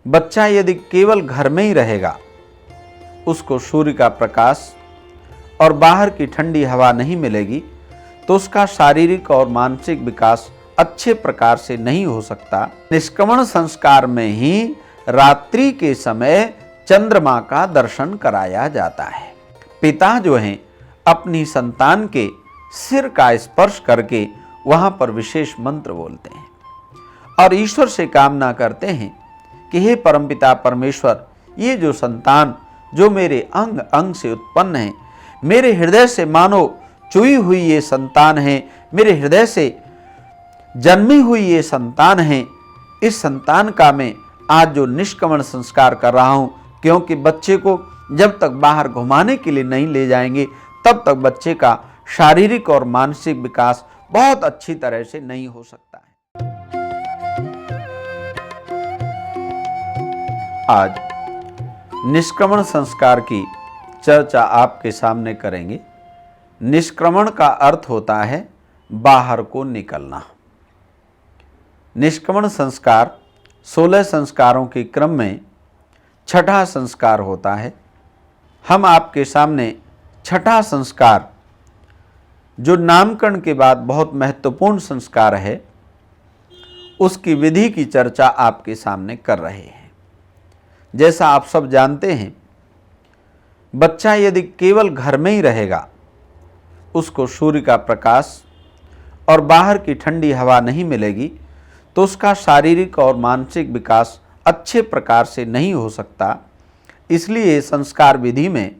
बच्चा यदि केवल घर में ही रहेगा, उसको सूर्य का प्रकाश और बाहर की ठंडी हवा नहीं मिलेगी, तो उसका शारीरिक और मानसिक विकास अच्छे प्रकार से नहीं हो सकता। निष्क्रमण संस्कार में ही रात्रि के समय चंद्रमा का दर्शन कराया जाता है। पिता जो हैं अपनी संतान के सिर का स्पर्श करके वहां पर विशेष मंत्र बोलते हैं और ईश्वर से कामना करते हैं कि हे परमपिता परमेश्वर, ये जो संतान जो मेरे अंग अंग से उत्पन्न है, मेरे हृदय से मानो चुई हुई ये संतान है, मेरे हृदय से जन्मी हुई ये संतान है, इस संतान का मैं आज जो निष्क्रमण संस्कार कर रहा हूं, क्योंकि बच्चे को जब तक बाहर घुमाने के लिए नहीं ले जाएंगे तब तक बच्चे का शारीरिक और मानसिक विकास बहुत अच्छी तरह से नहीं हो सकता है। आज निष्क्रमण संस्कार की चर्चा आपके सामने करेंगे। निष्क्रमण का अर्थ होता है बाहर को निकलना। निष्क्रमण संस्कार 16 संस्कारों के क्रम में छठा संस्कार होता है। हम आपके सामने छठा संस्कार, जो नामकरण के बाद बहुत महत्वपूर्ण संस्कार है, उसकी विधि की चर्चा आपके सामने कर रहे हैं। जैसा आप सब जानते हैं, बच्चा यदि केवल घर में ही रहेगा, उसको सूर्य का प्रकाश और बाहर की ठंडी हवा नहीं मिलेगी, तो उसका शारीरिक और मानसिक विकास अच्छे प्रकार से नहीं हो सकता। इसलिए संस्कार विधि में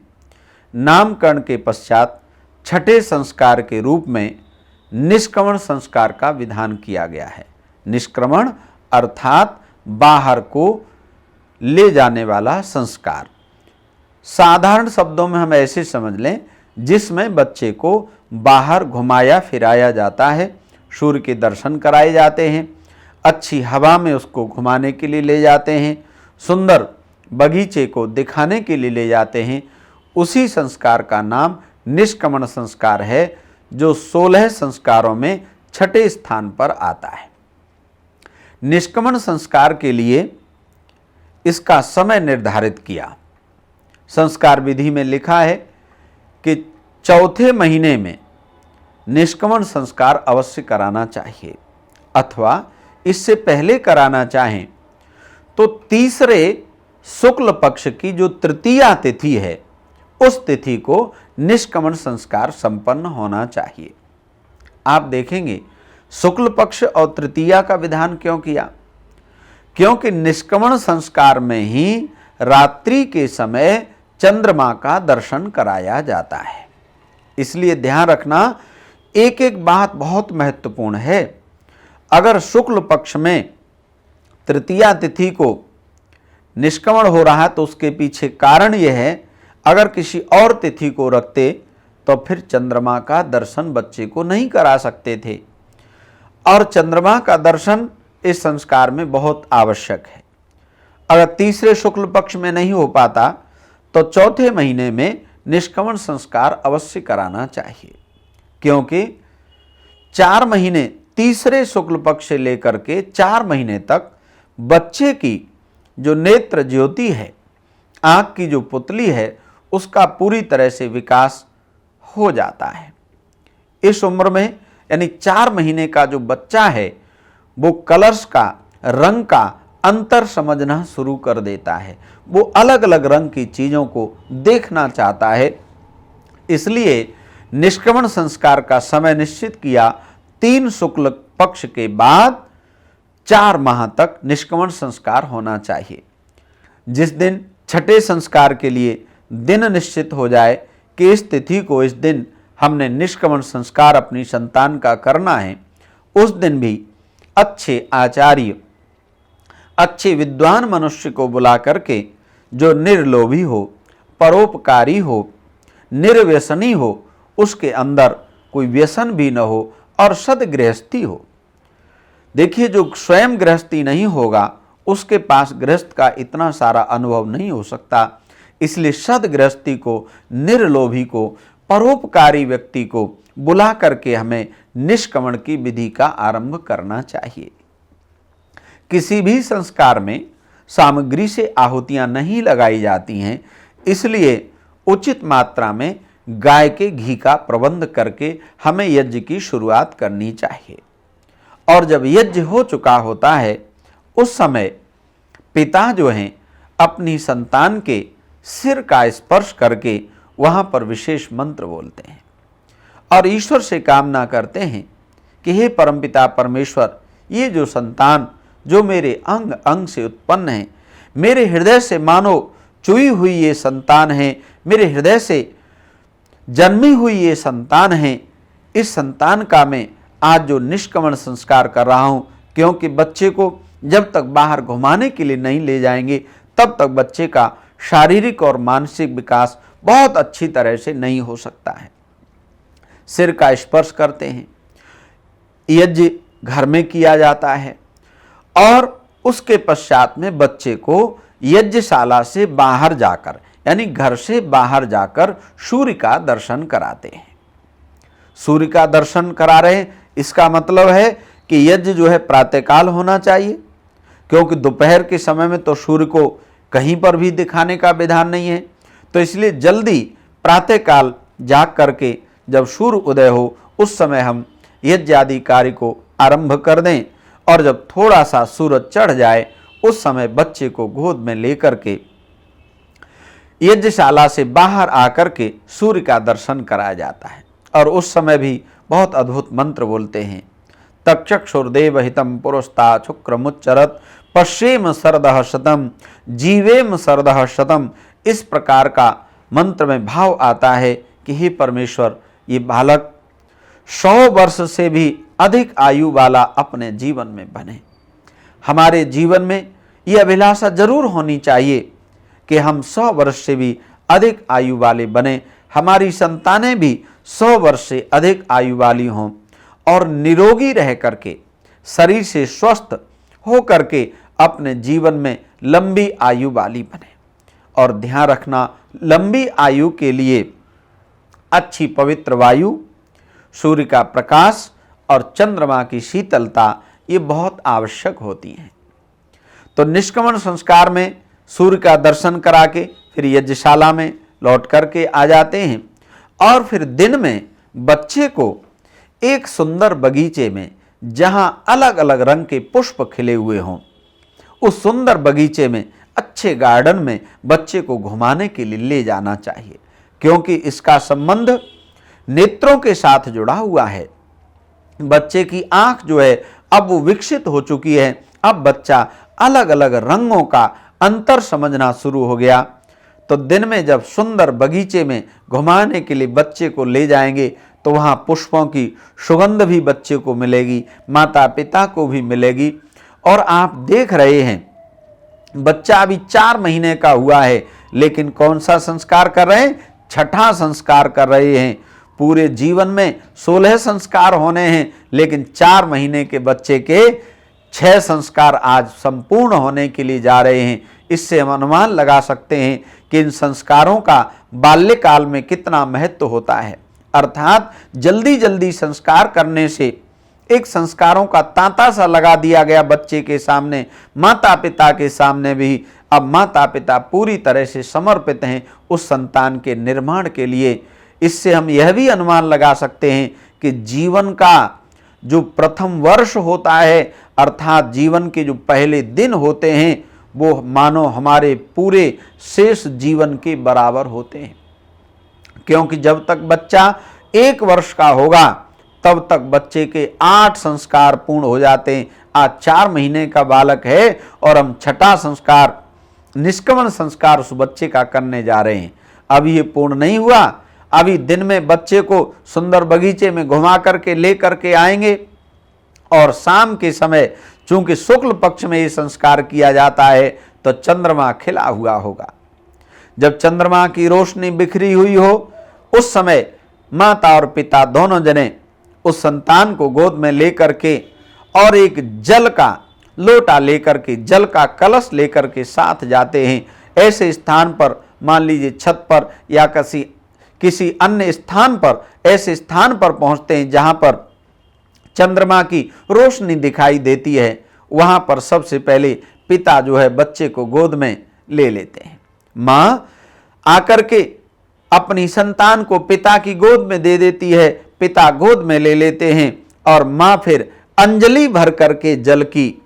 नामकरण के पश्चात छठे संस्कार के रूप में निष्क्रमण संस्कार का विधान किया गया है। निष्क्रमण अर्थात बाहर को ले जाने वाला संस्कार। साधारण शब्दों में हम ऐसे समझ लें, जिसमें बच्चे को बाहर घुमाया फिराया जाता है, सूर्य के दर्शन कराए जाते हैं, अच्छी हवा में उसको घुमाने के लिए ले जाते हैं, सुंदर बगीचे को दिखाने के लिए ले जाते हैं। उसी संस्कार का नाम निष्क्रमण संस्कार है, जो 16 संस्कारों में छठे स्थान पर आता है। निष्क्रमण संस्कार के लिए इसका समय निर्धारित किया। संस्कार विधि में लिखा है कि चौथे महीने में निष्क्रमण संस्कार अवश्य कराना चाहिए, अथवा इससे पहले कराना चाहें तो तीसरे शुक्ल पक्ष की जो तृतीया तिथि है, उस तिथि को निष्क्रमण संस्कार संपन्न होना चाहिए। आप देखेंगे शुक्ल पक्ष और तृतीया का विधान क्यों किया? क्योंकि निष्क्रमण संस्कार में ही रात्रि के समय चंद्रमा का दर्शन कराया जाता है। इसलिए ध्यान रखना, एक एक बात बहुत महत्वपूर्ण है। अगर शुक्ल पक्ष में तृतीया तिथि को निष्क्रमण हो रहा है तो उसके पीछे कारण यह है, अगर किसी और तिथि को रखते तो फिर चंद्रमा का दर्शन बच्चे को नहीं करा सकते थे, और चंद्रमा का दर्शन इस संस्कार में बहुत आवश्यक है। अगर तीसरे शुक्ल पक्ष में नहीं हो पाता तो चौथे महीने में निष्क्रमण संस्कार अवश्य कराना चाहिए, क्योंकि 4 महीने, तीसरे शुक्ल पक्ष से लेकर के 4 महीने तक बच्चे की जो नेत्र ज्योति है, आँख की जो पुतली है, उसका पूरी तरह से विकास हो जाता है। इस उम्र में यानी 4 महीने का जो बच्चा है, वो कलर्स का, रंग का अंतर समझना शुरू कर देता है। वो अलग अलग रंग की चीज़ों को देखना चाहता है। इसलिए निष्क्रमण संस्कार का समय निश्चित किया। 3 शुक्ल पक्ष के बाद 4 माह तक निष्क्रमण संस्कार होना चाहिए। जिस दिन छठे संस्कार के लिए दिन निश्चित हो जाए कि इस तिथि को, इस दिन हमने निष्क्रमण संस्कार अपनी संतान का करना है, उस दिन भी अच्छे आचार्य, अच्छे विद्वान मनुष्य को बुला करके, जो निर्लोभी हो, परोपकारी हो, निर्व्यसनी हो, उसके अंदर कोई व्यसन भी न हो और सदगृहस्थी हो। देखिए, जो स्वयं गृहस्थी नहीं होगा उसके पास गृहस्थ का इतना सारा अनुभव नहीं हो सकता। इसलिए सदगृहस्थी को, निर्लोभी को, परोपकारी व्यक्ति को बुला करके हमें निष्क्रमण की विधि का आरंभ करना चाहिए। किसी भी संस्कार में सामग्री से आहुतियां नहीं लगाई जाती हैं, इसलिए उचित मात्रा में गाय के घी का प्रबंध करके हमें यज्ञ की शुरुआत करनी चाहिए। और जब यज्ञ हो चुका होता है उस समय पिता जो हैं अपनी संतान के सिर का स्पर्श करके वहां पर विशेष मंत्र बोलते हैं और ईश्वर से कामना करते हैं कि हे परमपिता परमेश्वर, ये जो संतान जो मेरे अंग अंग से उत्पन्न है, मेरे हृदय से मानो चुई हुई ये संतान है, मेरे हृदय से जन्मी हुई ये संतान है, इस संतान का मैं आज जो निष्क्रमण संस्कार कर रहा हूं, क्योंकि बच्चे को जब तक बाहर घुमाने के लिए नहीं ले जाएंगे तब तक बच्चे का शारीरिक और मानसिक विकास बहुत अच्छी तरह से नहीं हो सकता है। सिर का स्पर्श करते हैं, यज्ञ घर में किया जाता है और उसके पश्चात में बच्चे को यज्ञशाला से बाहर जाकर यानी घर से बाहर जाकर सूर्य का दर्शन कराते हैं। सूर्य का दर्शन करा रहे हैं, इसका मतलब है कि यज्ञ जो है प्रातःकाल होना चाहिए, क्योंकि दोपहर के समय में तो सूर्य को कहीं पर भी दिखाने का विधान नहीं है। तो इसलिए जल्दी प्रातःकाल जाग करके जब सूर्य उदय हो उस समय हम यज्ञ आदि कार्य को आरंभ कर दें और जब थोड़ा सा सूरज चढ़ जाए उस समय बच्चे को गोद में लेकर के यज्ञशाला से बाहर आकर के सूर्य का दर्शन कराया जाता है। और उस समय भी बहुत अद्भुत मंत्र बोलते हैं। तक्षुर्देव हितम पुरस्ता शुक्रमुच्चरत पश्येम सरदः शतम जीवेम सरदः शतम। इस प्रकार का मंत्र में भाव आता है कि हे परमेश्वर, ये बालक 100 वर्ष से भी अधिक आयु वाला अपने जीवन में बने। हमारे जीवन में ये अभिलाषा जरूर होनी चाहिए कि हम 100 वर्ष से भी अधिक आयु वाले बने, हमारी संतानें भी 100 वर्ष से अधिक आयु वाली हों और निरोगी रह करके शरीर से स्वस्थ हो करके अपने जीवन में लंबी आयु वाली बने। और ध्यान रखना, लंबी आयु के लिए अच्छी पवित्र वायु, सूर्य का प्रकाश और चंद्रमा की शीतलता ये बहुत आवश्यक होती हैं। तो निष्क्रमण संस्कार में सूर्य का दर्शन करा के फिर यज्ञशाला में लौट करके आ जाते हैं और फिर दिन में बच्चे को एक सुंदर बगीचे में जहां अलग अलग रंग के पुष्प खिले हुए हों, उस सुंदर बगीचे में अच्छे गार्डन में बच्चे को घुमाने के लिए ले जाना चाहिए, क्योंकि इसका संबंध नेत्रों के साथ जुड़ा हुआ है। बच्चे की आंख जो है अब वो विकसित हो चुकी है, अब बच्चा अलग अलग रंगों का अंतर समझना शुरू हो गया। तो दिन में जब सुंदर बगीचे में घुमाने के लिए बच्चे को ले जाएंगे तो वहाँ पुष्पों की सुगंध भी बच्चे को मिलेगी, माता पिता को भी मिलेगी। और आप देख रहे हैं बच्चा अभी 4 महीने का हुआ है, लेकिन कौन सा संस्कार कर रहे हैं? छठा संस्कार कर रहे हैं। पूरे जीवन में 16 संस्कार होने हैं, लेकिन 4 महीने के बच्चे के 6 संस्कार आज संपूर्ण होने के लिए जा रहे हैं। इससे हम अनुमान लगा सकते हैं कि इन संस्कारों का बाल्यकाल में कितना महत्व होता है। अर्थात जल्दी जल्दी संस्कार करने से एक संस्कारों का तांता सा लगा दिया गया बच्चे के सामने, माता पिता के सामने भी। अब माता पिता पूरी तरह से समर्पित हैं उस संतान के निर्माण के लिए। इससे हम यह भी अनुमान लगा सकते हैं कि जीवन का जो प्रथम वर्ष होता है, अर्थात जीवन के जो पहले दिन होते हैं, वो मानो हमारे पूरे शेष जीवन के बराबर होते हैं। क्योंकि जब तक बच्चा 1 वर्ष का होगा तब तक बच्चे के 8 संस्कार पूर्ण हो जाते हैं। आज 4 महीने का बालक है और हम छठा संस्कार, निष्क्रमण संस्कार उस बच्चे का करने जा रहे हैं। अभी ये पूर्ण नहीं हुआ। अभी दिन में बच्चे को सुंदर बगीचे में घुमा करके ले करके आएंगे और शाम के समय चूंकि शुक्ल पक्ष में ये संस्कार किया जाता है तो चंद्रमा खिला हुआ होगा। जब चंद्रमा की रोशनी बिखरी हुई हो उस समय माता और पिता दोनों जने उस संतान को गोद में लेकर के और एक जल का लोटा लेकर के, जल का कलश लेकर के साथ जाते हैं। ऐसे स्थान पर, मान लीजिए छत पर या किसी अन्य स्थान पर, ऐसे स्थान पर पहुंचते हैं जहां पर चंद्रमा की रोशनी दिखाई देती है। वहां पर सबसे पहले पिता जो है बच्चे को गोद में ले लेते हैं। माँ आकर के अपनी संतान को पिता की गोद में दे देती है, पिता गोद में ले लेते हैं और माँ फिर अंजलि भर करके जल की,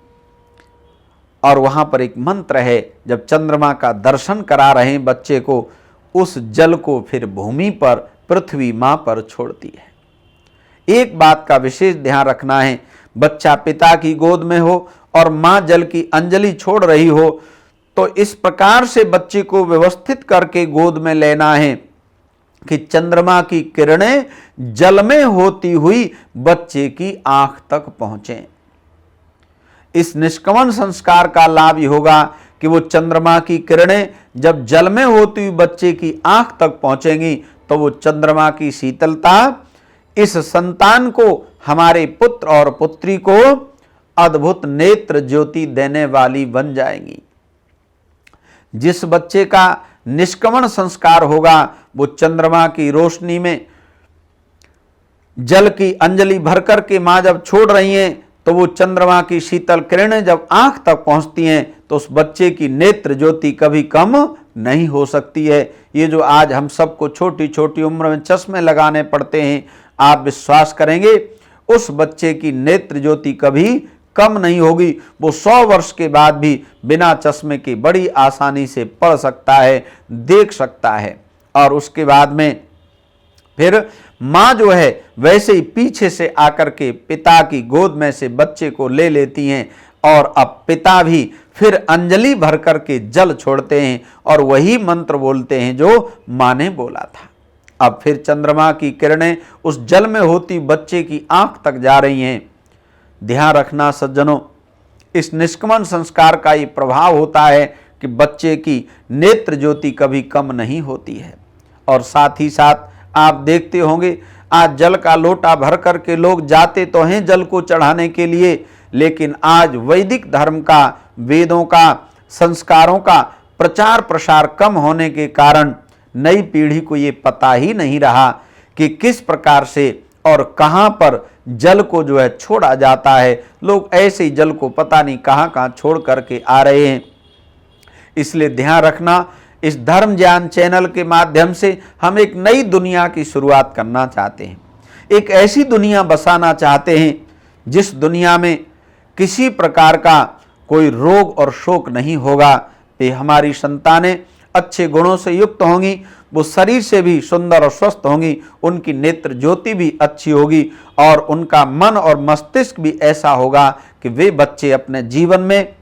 और वहां पर एक मंत्र है, जब चंद्रमा का दर्शन करा रहे हैं बच्चे को, उस जल को फिर भूमि पर, पृथ्वी मां पर छोड़ती है। एक बात का विशेष ध्यान रखना है, बच्चा पिता की गोद में हो और मां जल की अंजलि छोड़ रही हो, तो इस प्रकार से बच्चे को व्यवस्थित करके गोद में लेना है कि चंद्रमा की किरणें जल में होती हुई बच्चे की आंख तक पहुंचे। इस निष्कमन संस्कार का लाभ ही होगा कि वो चंद्रमा की किरणें जब जल में होती हुई बच्चे की आंख तक पहुंचेंगी, तो वो चंद्रमा की शीतलता इस संतान को, हमारे पुत्र और पुत्री को अद्भुत नेत्र ज्योति देने वाली बन जाएंगी। जिस बच्चे का निष्कमन संस्कार होगा, वो चंद्रमा की रोशनी में जल की अंजलि भर करके मां जब छोड़ रही हैं, तो वो चंद्रमा की शीतल किरणें जब आंख तक पहुंचती हैं, तो उस बच्चे की नेत्र ज्योति कभी कम नहीं हो सकती है। ये जो आज हम सबको छोटी छोटी उम्र में चश्मे लगाने पड़ते हैं, आप विश्वास करेंगे उस बच्चे की नेत्र ज्योति कभी कम नहीं होगी। वो 100 वर्ष के बाद भी बिना चश्मे के बड़ी आसानी से पढ़ सकता है, देख सकता है। और उसके बाद में फिर माँ जो है वैसे ही पीछे से आकर के पिता की गोद में से बच्चे को ले लेती हैं, और अब पिता भी फिर अंजलि भर करके जल छोड़ते हैं और वही मंत्र बोलते हैं जो माँ ने बोला था। अब फिर चंद्रमा की किरणें उस जल में होती बच्चे की आंख तक जा रही हैं। ध्यान रखना सज्जनों, इस निष्कमन संस्कार का ये प्रभाव होता है कि बच्चे की नेत्र ज्योति कभी कम नहीं होती है। और साथ ही साथ आप देखते होंगे, आज जल का लोटा भर करके लोग जाते तो हैं जल को चढ़ाने के लिए, लेकिन आज वैदिक धर्म का, वेदों का, संस्कारों का प्रचार प्रसार कम होने के कारण नई पीढ़ी को ये पता ही नहीं रहा कि किस प्रकार से और कहां पर जल को जो है छोड़ा जाता है। लोग ऐसे ही जल को पता नहीं कहां कहां छोड़ करके आ रहे हैं। इसलिए ध्यान रखना, इस धर्म ज्ञान चैनल के माध्यम से हम एक नई दुनिया की शुरुआत करना चाहते हैं। एक ऐसी दुनिया बसाना चाहते हैं जिस दुनिया में किसी प्रकार का कोई रोग और शोक नहीं होगा। वे हमारी संतानें अच्छे गुणों से युक्त होंगी, वो शरीर से भी सुंदर और स्वस्थ होंगी, उनकी नेत्र ज्योति भी अच्छी होगी और उनका मन और मस्तिष्क भी ऐसा होगा कि वे बच्चे अपने जीवन में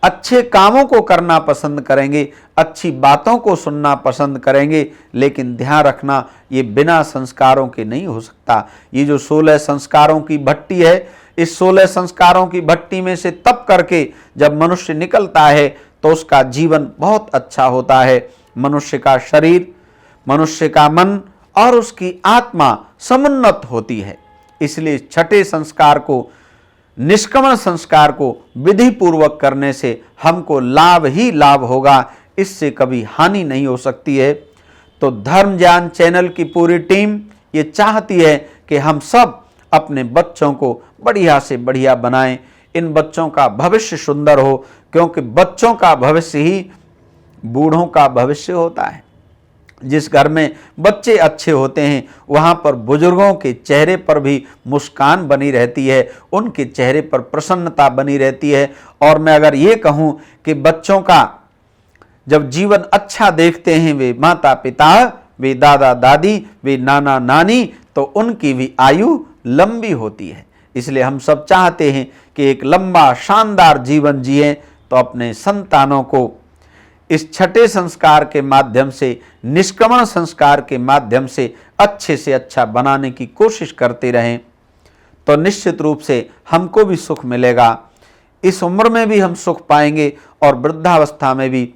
अच्छे कामों को करना पसंद करेंगे, अच्छी बातों को सुनना पसंद करेंगे। लेकिन ध्यान रखना, ये बिना संस्कारों के नहीं हो सकता। ये जो 16 संस्कारों की भट्टी है, इस 16 संस्कारों की भट्टी में से तप करके जब मनुष्य निकलता है तो उसका जीवन बहुत अच्छा होता है। मनुष्य का शरीर, मनुष्य का मन और उसकी आत्मा समुन्नत होती है। इसलिए छठे संस्कार को, निष्कमन संस्कार को विधि पूर्वक करने से हमको लाभ ही लाभ होगा, इससे कभी हानि नहीं हो सकती है। तो धर्म ज्ञान चैनल की पूरी टीम ये चाहती है कि हम सब अपने बच्चों को बढ़िया से बढ़िया बनाएं, इन बच्चों का भविष्य सुंदर हो, क्योंकि बच्चों का भविष्य ही बूढ़ों का भविष्य होता है। जिस घर में बच्चे अच्छे होते हैं वहाँ पर बुजुर्गों के चेहरे पर भी मुस्कान बनी रहती है, उनके चेहरे पर प्रसन्नता बनी रहती है। और मैं अगर ये कहूँ कि बच्चों का जब जीवन अच्छा देखते हैं वे माता पिता, वे दादा दादी, वे नाना नानी, तो उनकी भी आयु लंबी होती है। इसलिए हम सब चाहते हैं कि एक लंबा शानदार जीवन जिएं, तो अपने संतानों को इस छठे संस्कार के माध्यम से, निष्कमन संस्कार के माध्यम से अच्छे से अच्छा बनाने की कोशिश करते रहें, तो निश्चित रूप से हमको भी सुख मिलेगा। इस उम्र में भी हम सुख पाएंगे और वृद्धावस्था में भी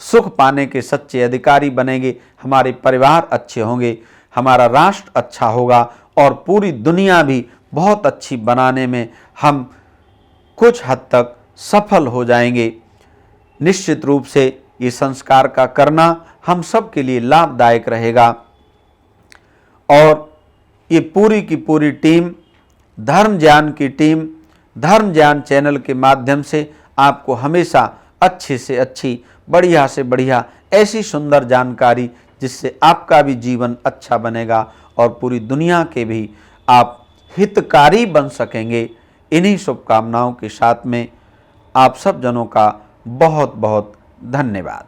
सुख पाने के सच्चे अधिकारी बनेंगे। हमारे परिवार अच्छे होंगे, हमारा राष्ट्र अच्छा होगा और पूरी दुनिया भी बहुत अच्छी बनाने में हम कुछ हद तक सफल हो जाएंगे। निश्चित रूप से ये संस्कार का करना हम सब के लिए लाभदायक रहेगा। और ये पूरी की पूरी टीम, धर्म ज्ञान की टीम, धर्म ज्ञान चैनल के माध्यम से आपको हमेशा अच्छे से अच्छी, बढ़िया से बढ़िया ऐसी सुंदर जानकारी जिससे आपका भी जीवन अच्छा बनेगा और पूरी दुनिया के भी आप हितकारी बन सकेंगे। इन्हीं शुभकामनाओं के साथ में आप सब जनों का बहुत बहुत धन्यवाद।